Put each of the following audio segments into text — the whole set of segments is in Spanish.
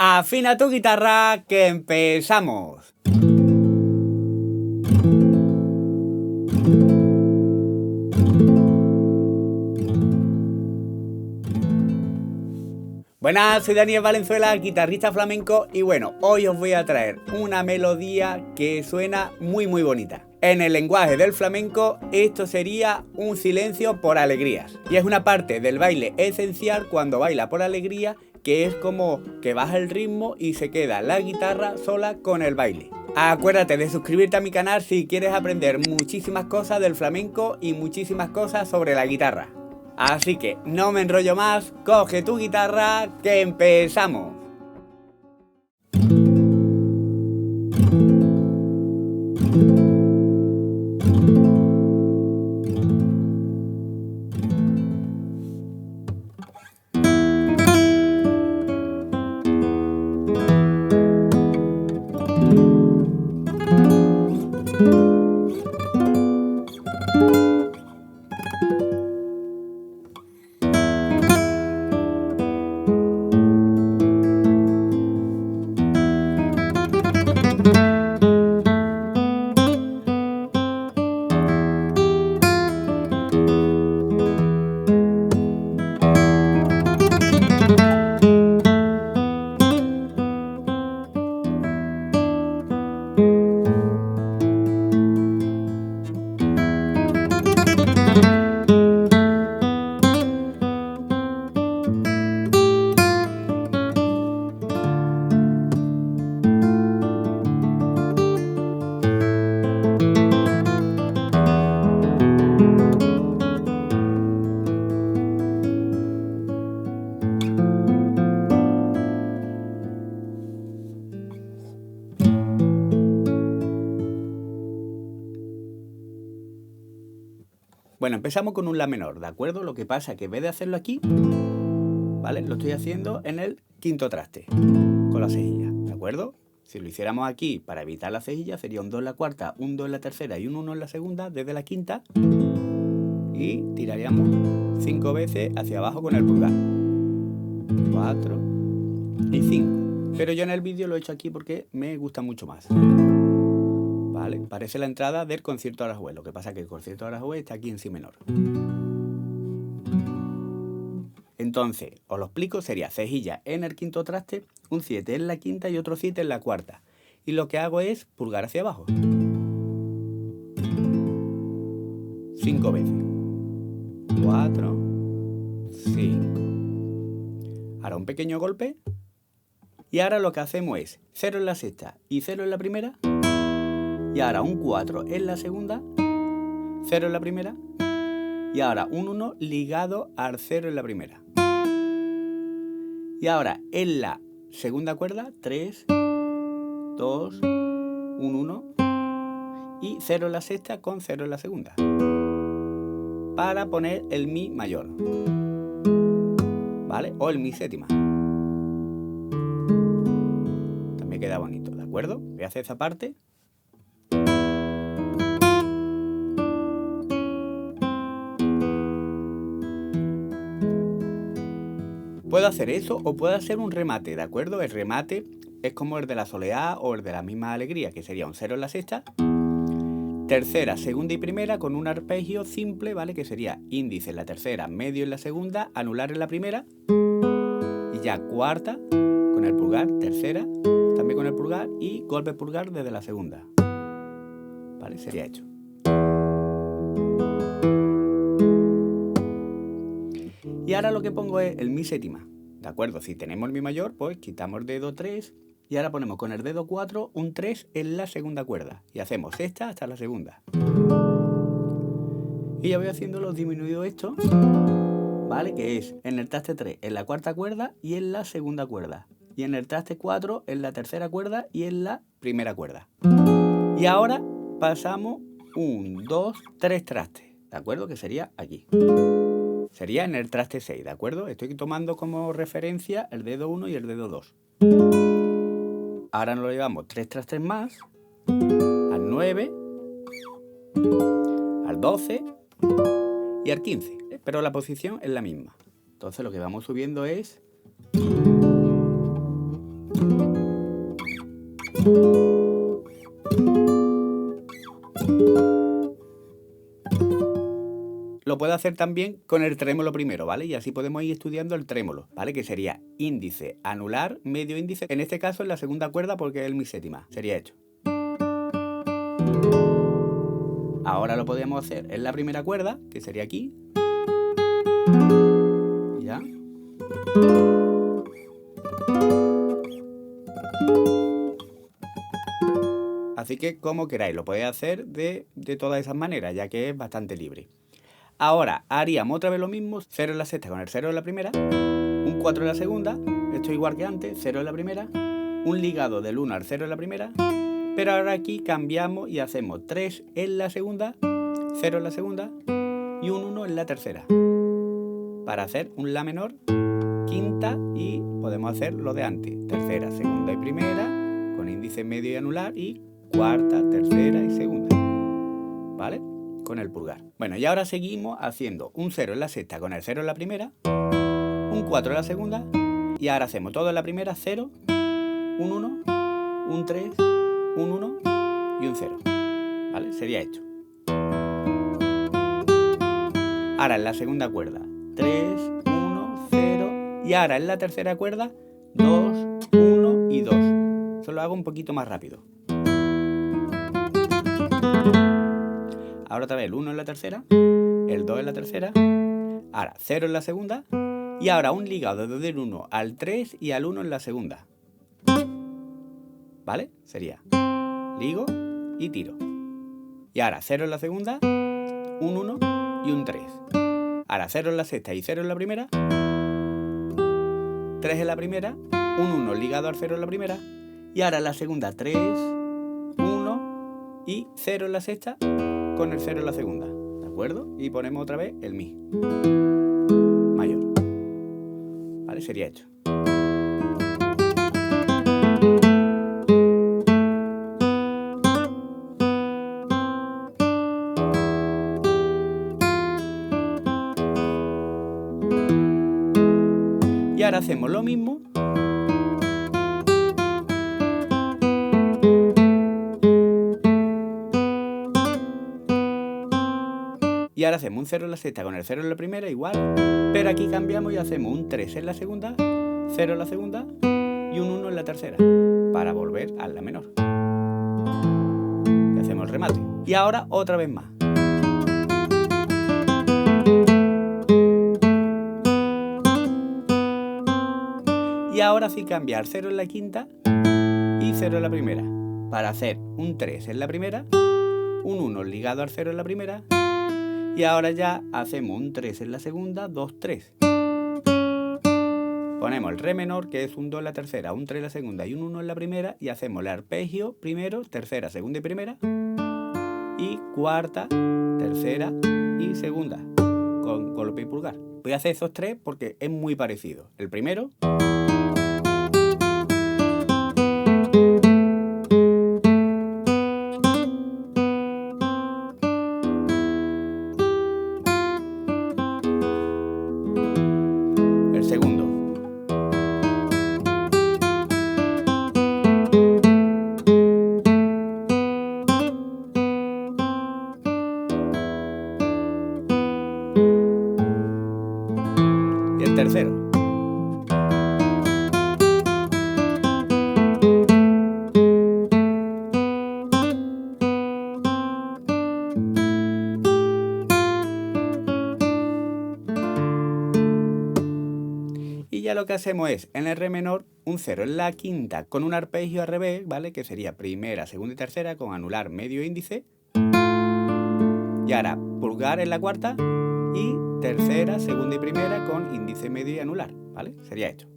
Afina tu guitarra, que empezamos. Buenas, soy Daniel Valenzuela, guitarrista flamenco, y bueno, hoy os voy a traer una melodía que suena muy bonita. En el lenguaje del flamenco, esto sería un silencio por alegrías. Y es una parte del baile esencial cuando baila por alegría, que es como que baja el ritmo y se queda la guitarra sola con el baile. Acuérdate de suscribirte a mi canal si quieres aprender muchísimas cosas del flamenco y muchísimas cosas sobre la guitarra. Así que no me enrollo más, coge tu guitarra, que empezamos. Bueno, empezamos con un La menor, ¿de acuerdo? Lo que pasa es que en vez de hacerlo aquí, ¿vale? Lo estoy haciendo en el quinto traste, con la cejilla, ¿de acuerdo? Si lo hiciéramos aquí para evitar la cejilla, sería un do en la cuarta, un do en la tercera y un 1 en la segunda, desde la quinta, y tiraríamos 5 veces hacia abajo con el pulgar. 4 y 5. Pero yo en el vídeo lo he hecho aquí porque me gusta mucho más. ¿Vale? Parece la entrada del concierto de Aranjuez. Lo que pasa es que el concierto de Aranjuez está aquí en si menor. Entonces, os lo explico, sería cejilla en el quinto traste, un 7 en la quinta y otro 7 en la cuarta. Y lo que hago es pulgar hacia abajo. 5 veces. 4, 5. Ahora un pequeño golpe. Y ahora lo que hacemos es 0 en la sexta y 0 en la primera. Y ahora un 4 en la segunda, 0 en la primera, y ahora un 1 ligado al 0 en la primera. Y ahora en la segunda cuerda, 3, 2, 1, 1, y 0 en la sexta con 0 en la segunda, para poner el mi mayor, ¿vale? O el mi séptima. También queda bonito, ¿de acuerdo? Voy a hacer esa parte. Puedo hacer eso o puedo hacer un remate, ¿de acuerdo? El remate es como el de la soleá o el de la misma alegría, que sería un 0 en la sexta, tercera, segunda y primera con un arpegio simple, ¿vale? Que sería índice en la tercera, medio en la segunda, anular en la primera, y ya cuarta con el pulgar, tercera también con el pulgar y golpe pulgar desde la segunda, ¿vale? Sería hecho. Y ahora lo que pongo es el mi séptima, ¿de acuerdo? Si tenemos el mi mayor, pues quitamos el dedo 3 y ahora ponemos con el dedo 4 un 3 en la segunda cuerda. Y hacemos sexta hasta la segunda. Y ya voy haciendo los disminuidos estos, ¿vale? Que es en el traste 3 en la cuarta cuerda y en la segunda cuerda. Y en el traste 4 en la tercera cuerda y en la primera cuerda. Y ahora pasamos 1, 2, 3 trastes, ¿de acuerdo? Que sería aquí. Sería en el traste 6, ¿de acuerdo? Estoy tomando como referencia el dedo 1 y el dedo 2. Ahora nos lo llevamos 3 trastes más, al 9, al 12 y al 15. Pero la posición es la misma. Entonces lo que vamos subiendo es Lo puedo hacer también con el trémolo primero, ¿vale? Y así podemos ir estudiando el trémolo, ¿vale? Que sería índice, anular, medio índice. En este caso en la segunda cuerda porque es mi séptima. Sería hecho. Ahora lo podríamos hacer en la primera cuerda, que sería aquí. ¿Ya? Así que como queráis, lo podéis hacer de todas esas maneras, ya que es bastante libre. Ahora haríamos otra vez lo mismo, 0 en la sexta con el 0 en la primera, un 4 en la segunda, esto igual que antes, 0 en la primera, un ligado del 1 al 0 en la primera, pero ahora aquí cambiamos y hacemos 3 en la segunda, 0 en la segunda y un 1 en la tercera, para hacer un La menor, quinta y podemos hacer lo de antes, tercera, segunda y primera, con índice medio y anular y cuarta, tercera y segunda, ¿vale? Con el pulgar. Bueno, y ahora seguimos haciendo un 0 en la sexta con el 0 en la primera, un 4 en la segunda, y ahora hacemos todo en la primera, 0, un 1, un 3, un 1 y un 0, ¿vale? Sería hecho. Ahora en la segunda cuerda, 3, 1, 0, y ahora en la tercera cuerda, 2, 1 y 2. Eso lo hago un poquito más rápido. Ahora otra vez el 1 en la tercera, el 2 en la tercera, ahora 0 en la segunda, y ahora un ligado desde el 1 al 3 y al 1 en la segunda. ¿Vale? Sería ligo y tiro. Y ahora 0 en la segunda, un 1 y un 3. Ahora 0 en la sexta y 0 en la primera, 3 en la primera, un 1 ligado al 0 en la primera, y ahora en la segunda 3, 1 y 0 en la sexta con el 0 en la segunda, ¿de acuerdo? Y ponemos otra vez el Mi mayor, ¿vale? Sería hecho. Y ahora hacemos lo mismo y ahora hacemos un 0 en la sexta con el 0 en la primera, igual, pero aquí cambiamos y hacemos un 3 en la segunda, 0 en la segunda y un 1 en la tercera, para volver a La menor. Y hacemos el remate. Y ahora otra vez más. Y ahora sí cambiar 0 en la quinta y 0 en la primera, para hacer un 3 en la primera, un 1 ligado al 0 en la primera, y ahora ya hacemos un 3 en la segunda, 2, 3. Ponemos el Re menor, que es un 2 en la tercera, un 3 en la segunda y un 1 en la primera, y hacemos el arpegio primero, tercera, segunda y primera, y cuarta, tercera y segunda, con golpe y pulgar. Voy a hacer esos tres porque es muy parecido. El primero, el segundo, y el tercero. Y ya lo que hacemos es, en el Re menor, un 0 en la quinta con un arpegio al revés, ¿vale? Que sería primera, segunda y tercera con anular medio índice. Y ahora pulgar en la cuarta y tercera, segunda y primera con índice medio y anular, ¿vale? Sería hecho.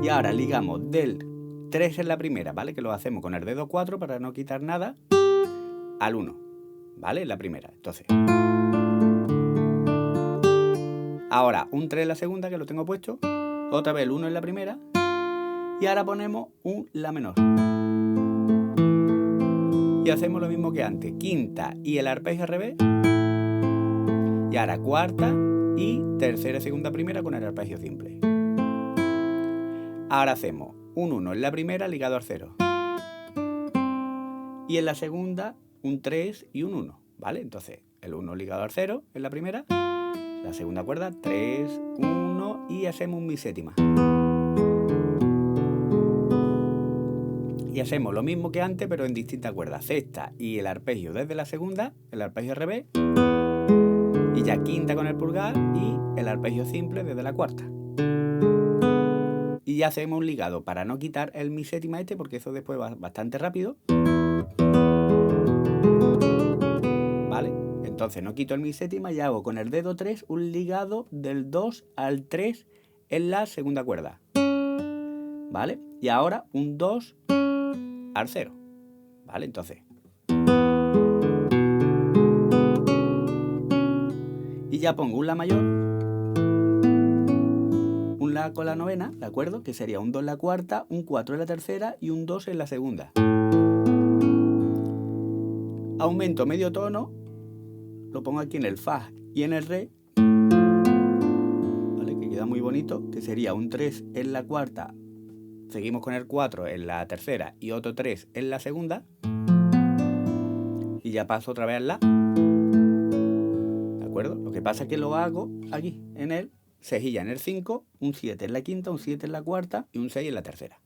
Y ahora ligamos del 3 en la primera, ¿vale? Que lo hacemos con el dedo 4 para no quitar nada, al 1, ¿vale? En la primera. Entonces, ahora un 3 en la segunda, que lo tengo puesto, otra vez el 1 en la primera, y ahora ponemos un La menor. Y hacemos lo mismo que antes, quinta y el arpegio al revés, y ahora cuarta y tercera, segunda, primera con el arpegio simple. Ahora hacemos un 1 en la primera ligado al 0. Y en la segunda un 3 y un 1, ¿vale? Entonces el 1 ligado al 0 en la primera, la segunda cuerda 3, 1 y hacemos un mi séptima. Y hacemos lo mismo que antes pero en distintas cuerdas. Sexta y el arpegio desde la segunda, el arpegio al revés. Y ya quinta con el pulgar y el arpegio simple desde la cuarta. Y ya hacemos un ligado para no quitar el mi séptima porque eso después va bastante rápido. ¿Vale? Entonces no quito el mi séptima y hago con el dedo 3 un ligado del 2 al 3 en la segunda cuerda. ¿Vale? Y ahora un 2 al 0. ¿Vale? Entonces. Y ya pongo un la mayor, un la con la novena, ¿de acuerdo? Que sería un 2 en la cuarta, un 4 en la tercera y un 2 en la segunda. Aumento medio tono, lo pongo aquí en el fa y en el re, ¿vale? Que queda muy bonito, que sería un 3 en la cuarta, seguimos con el 4 en la tercera y otro 3 en la segunda. Y ya paso otra vez al la. ¿De acuerdo? Lo que pasa es que lo hago aquí, en el cejilla en el 5, un 7 en la quinta, un 7 en la cuarta y un 6 en la tercera.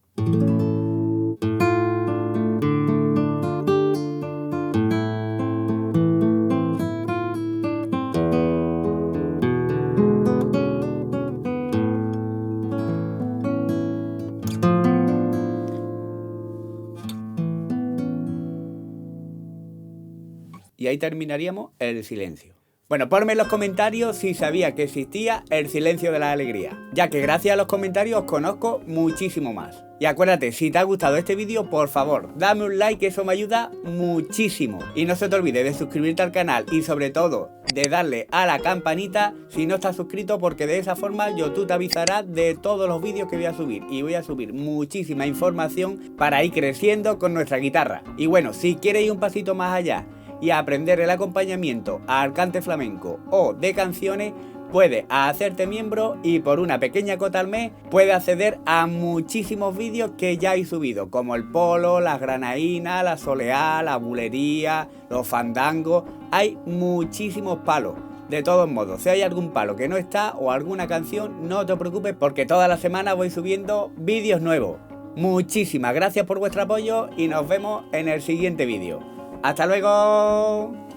Y ahí terminaríamos el silencio. Bueno, ponme en los comentarios si sabía que existía el silencio de la alegría, ya que gracias a los comentarios os conozco muchísimo más. Y acuérdate, si te ha gustado este vídeo, por favor, dame un like, que eso me ayuda muchísimo. Y no se te olvide de suscribirte al canal y sobre todo de darle a la campanita si no estás suscrito, porque de esa forma YouTube te avisará de todos los vídeos que voy a subir. Y voy a subir muchísima información para ir creciendo con nuestra guitarra. Y bueno, si quieres ir un pasito más allá y aprender el acompañamiento al cante flamenco o de canciones, puedes hacerte miembro y por una pequeña cuota al mes puedes acceder a muchísimos vídeos que ya he subido, como el polo, las granadinas, la soleá, la bulería, los fandangos. Hay muchísimos palos. De todos modos, si hay algún palo que no está o alguna canción, no te preocupes, porque toda la semana voy subiendo vídeos nuevos. Muchísimas gracias por vuestro apoyo y nos vemos en el siguiente vídeo. ¡Hasta luego!